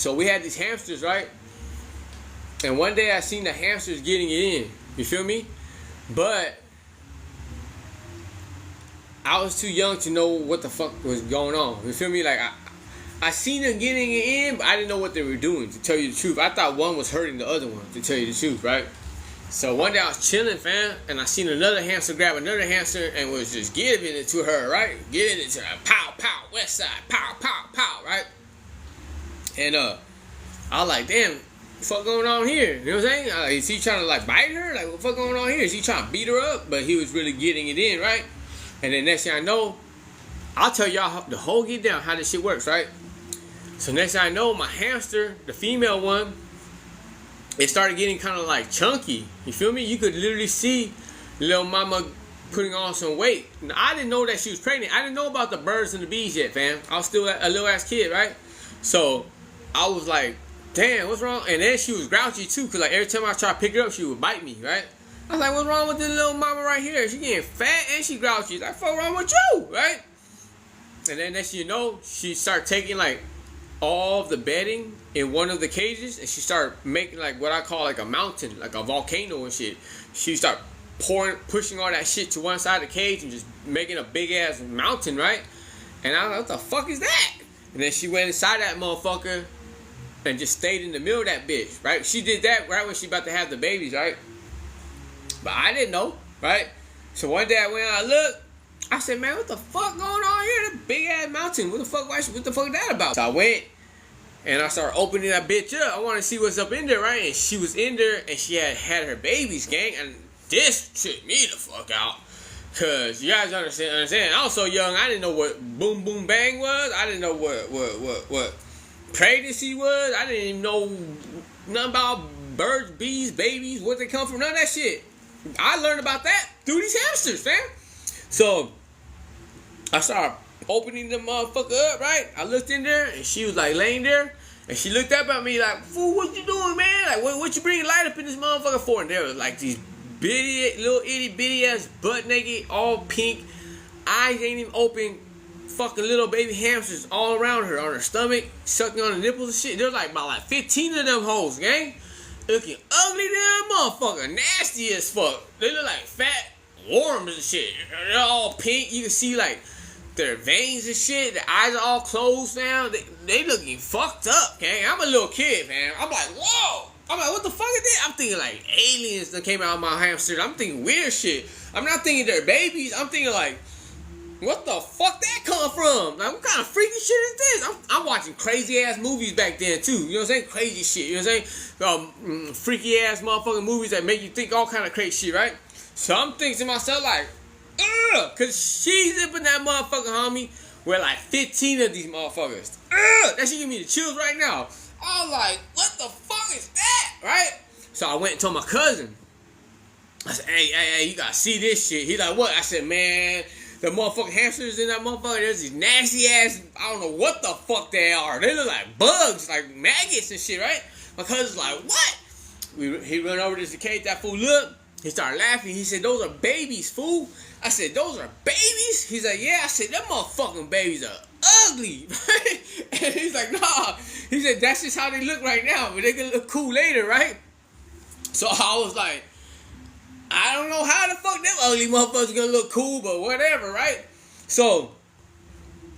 So we had these hamsters, right? And one day I seen the hamsters getting it in. You feel me? But I was too young to know what the fuck was going on. You feel me? Like, I seen them getting it in, but I didn't know what they were doing, to tell you the truth. I thought one was hurting the other one, to tell you the truth, right? So one day I was chilling, fam, and I seen another hamster grab another hamster and was just giving it to her, right? Giving it to her. Pow, pow, west side. Pow, pow, pow, right? And I was like, damn, what the fuck going on here? You know what I'm saying? Is he trying to, like, bite her? Like, what the fuck going on here? Is he trying to beat her up? But he was really getting it in, right? And then next thing I know, I'll tell y'all the whole get down how this shit works, right? So next thing I know, my hamster, the female one, it started getting kind of like chunky. You feel me? You could literally see little mama putting on some weight. Now, I didn't know that she was pregnant. I didn't know about the birds and the bees yet, fam. I was still a little ass kid, right? So I was like, damn, what's wrong? And then she was grouchy too, because like every time I try to pick her up, she would bite me, right? I was like, what's wrong with this little mama right here? She getting fat and she grouchy. Like, what's wrong with you, right? And then next thing you know, she started taking like all of the bedding in one of the cages, and she started making like what I call like a mountain, like a volcano and shit. She started pushing all that shit to one side of the cage and just making a big ass mountain, right? And I was like, what the fuck is that? And then she went inside that motherfucker and just stayed in the middle of that bitch, right? She did that right when she about to have the babies, right? But I didn't know, right? So one day I went out and looked. I said, man, what the fuck going on here? That big ass mountain. What the fuck is that about? So I went and I started opening that bitch up. I wanted to see what's up in there, right? And she was in there and she had her babies, gang. And this tripped me the fuck out. Cause you guys understand. I was so young, I didn't know what boom boom bang was. I didn't know what pregnancy was. I didn't even know nothing about birds, bees, babies, what they come from, none of that shit. I learned about that through these hamsters, fam. So I started opening the motherfucker up, right? I looked in there, and she was like laying there, and she looked up at me like, fool, what you doing, man? Like, what you bringing light up in this motherfucker for? And there was like these little itty bitty ass butt naked, all pink, eyes ain't even open, fucking little baby hamsters all around her, on her stomach, sucking on the nipples and shit. There's like about like 15 of them hoes, gang. Looking ugly damn motherfucker, nasty as fuck. They look like fat worms and shit. They're all pink. You can see like their veins and shit. Their eyes are all closed now. They looking fucked up, gang. I'm a little kid, man. I'm like, whoa. I'm like, what the fuck is that? I'm thinking like aliens that came out of my hamster. I'm thinking weird shit. I'm not thinking they're babies. I'm thinking like, what the fuck that come from? Like, what kind of freaky shit is this? I'm watching crazy ass movies back then too. You know what I'm saying? Crazy shit. You know what I'm saying? Freaky ass motherfucking movies that make you think all kind of crazy shit, right? So I'm thinking to myself like, ugh, cause she's zipping that motherfucker, homie, with like 15 of these motherfuckers. Ugh, that shit give me the chills right now. I was like, what the fuck is that, right? So I went and told my cousin. I said, hey, you gotta see this shit. He like, what? I said, man, the motherfucking hamsters in that motherfucker, there's these nasty ass, I don't know what the fuck they are. They look like bugs, like maggots and shit, right? My cousin's like, what? He run over to the cage, that fool look. He started laughing. He said, those are babies, fool. I said, those are babies? He's like, yeah. I said, them motherfucking babies are ugly. And he's like, nah. He said, that's just how they look right now, but they can look cool later, right? So I was like, I don't know how the fuck them ugly motherfuckers gonna look cool, but whatever, right? So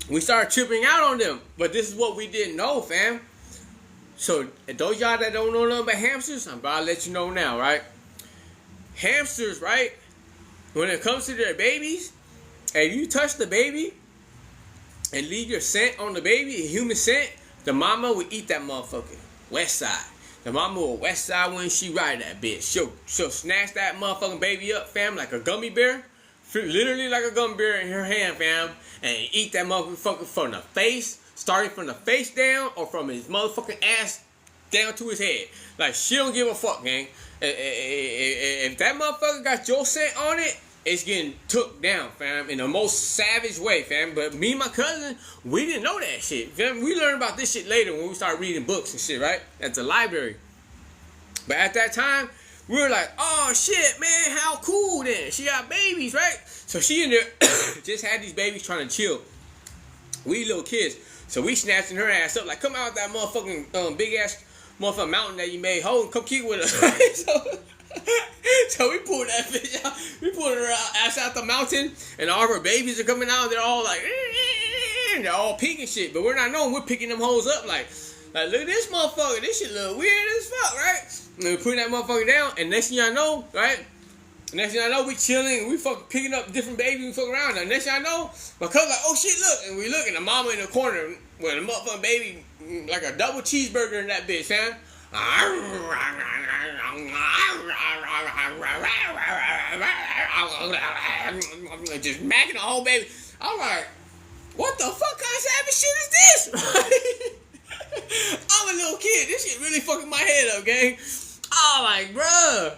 we started tripping out on them. But this is what we didn't know, fam. So those y'all that don't know nothing about hamsters, I'm about to let you know now, right? Hamsters, right? When it comes to their babies, and you touch the baby and leave your scent on the baby, a human scent, the mama will eat that motherfucker. West side. The mama will west side when she ride that bitch. She'll snatch that motherfucking baby up, fam, like a gummy bear. Literally like a gummy bear in her hand, fam. And eat that motherfucker from the face, starting from the face down, or from his motherfucking ass down to his head. Like, she don't give a fuck, gang. If that motherfucker got your scent on it, it's getting took down, fam, in the most savage way, fam. But me and my cousin, we didn't know that shit, fam. We learned about this shit later when we started reading books and shit, right? At the library. But at that time, we were like, oh shit, man, how cool then? She got babies, right? So she in there just had these babies trying to chill. We little kids. So we snatching her ass up like, come out that motherfucking big ass motherfucking mountain that you made. Hold, come kick with us. So we pulled that bitch out. We pulled her ass out the mountain, and all of her babies are coming out. They're all like, they're all pink and shit. But we're not knowing. We're picking them hoes up like look at this motherfucker. This shit look weird as fuck, right? And we putting that motherfucker down, and next thing y'all know, right? Next thing I know, we chilling, we fucking picking up different babies, we fucking around. And next thing I know, my cousin like, oh shit, look. And we look, and the mama in the corner with a motherfucking baby, like a double cheeseburger in that bitch, fam. Just macking the whole baby. I'm like, what the fuck kind of savage shit is this? I'm a little kid. This shit really fucking my head up, gang. I'm like, bruh.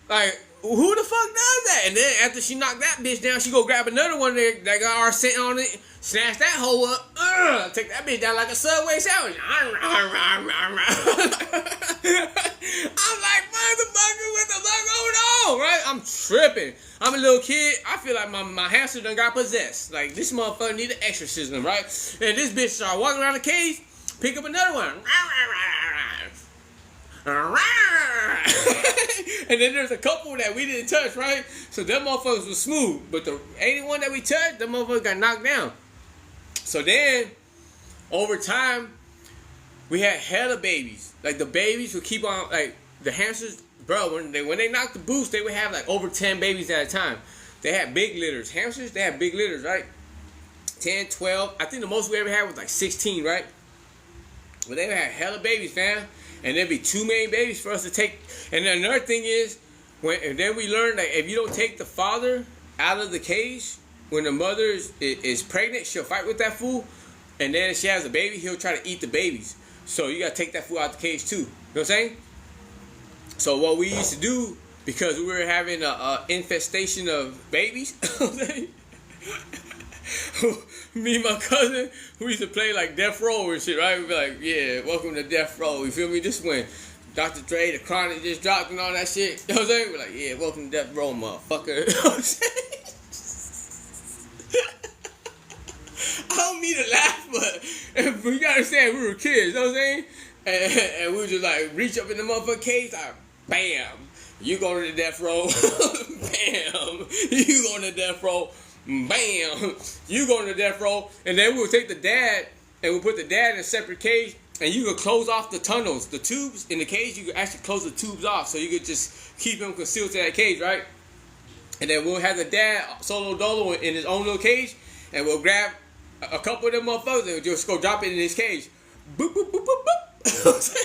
Like, who the fuck does that? And then after she knocked that bitch down, she go grab another one that got our scent on it, snatch that hoe up, take that bitch down like a Subway sandwich. I'm like, motherfucker, what the fuck going on, right? I'm tripping. I'm a little kid. I feel like my hamster done got possessed. Like, this motherfucker need an exorcism, right? And this bitch started walking around the cage, pick up another one. And then there's a couple that we didn't touch, right? So them motherfuckers was smooth. But the 81 that we touched, them motherfuckers got knocked down. So then, over time, we had hella babies. Like, the babies would keep on, like, the hamsters, bro, when they knocked the boost, they would have, like, over 10 babies at a time. They had big litters. Hamsters, they had big litters, right? 10, 12. I think the most we ever had was, like, 16, right? But they would have hella babies, fam. And there'd be too many babies for us to take. And then another thing is, and then we learned that if you don't take the father out of the cage, when the mother is pregnant, she'll fight with that fool. And then if she has a baby, he'll try to eat the babies. So you got to take that fool out the cage too. You know what I'm saying? So what we used to do, because we were having an infestation of babies, me and my cousin, we used to play like Death Row and shit, right? We'd be like, yeah, welcome to Death Row. You feel me? This when Dr. Dre, the Chronic just dropped and all that shit. You know what I'm saying? We're like, yeah, welcome to Death Row, motherfucker. You know what I'm saying? I don't mean to laugh, but you gotta understand, we were kids, you know what I'm saying? And we would just like reach up in the motherfucking cage, like, bam, you going to the death row. Bam, you going to death row. Bam, you going to death row. And then we would take the dad and we'll put the dad in a separate cage, and you could close off the tunnels, the tubes in the cage. You could actually close the tubes off, so you could just keep him concealed to that cage, right? And then we'll have the dad solo dolo in his own little cage, and we'll grab a couple of them motherfuckers and just go drop it in his cage. Boop, boop, boop, boop, boop.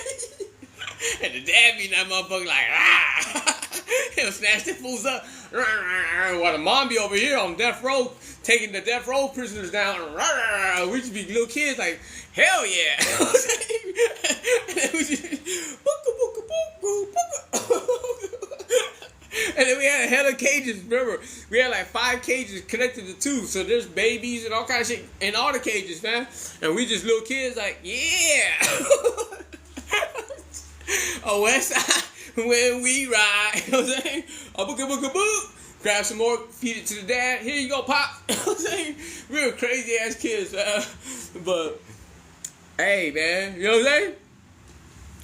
And the dad be that motherfucker like, ah. He'll snatch the fools up. While the mom be over here on death row, taking the death row prisoners down. We just be little kids like, hell yeah. And then we just, and then we had a hell of cages. Remember, we had like 5 cages connected to 2. So there's babies and all kinds of shit in all the cages, man. And we just little kids like, yeah. Oh, West Side, when we ride. You know what I'm saying? A book. Grab some more, feed it to the dad. Here you go, Pop. You know what I'm saying? We were crazy ass kids, man. But, hey, man. You know what I'm saying?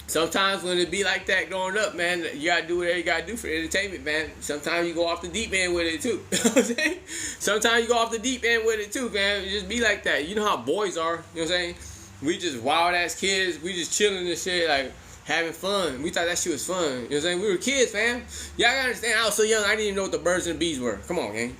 Sometimes when it be like that growing up, man, you gotta do whatever you gotta do for entertainment, man. Sometimes you go off the deep end with it too. You know what I'm saying? Sometimes you go off the deep end with it too, man. It just be like that. You know how boys are. You know what I'm saying? We just wild ass kids. We just chilling and shit, like having fun. We thought that shit was fun. You know what I'm saying? We were kids, fam. Y'all gotta understand, I was so young, I didn't even know what the birds and the bees were. Come on, gang.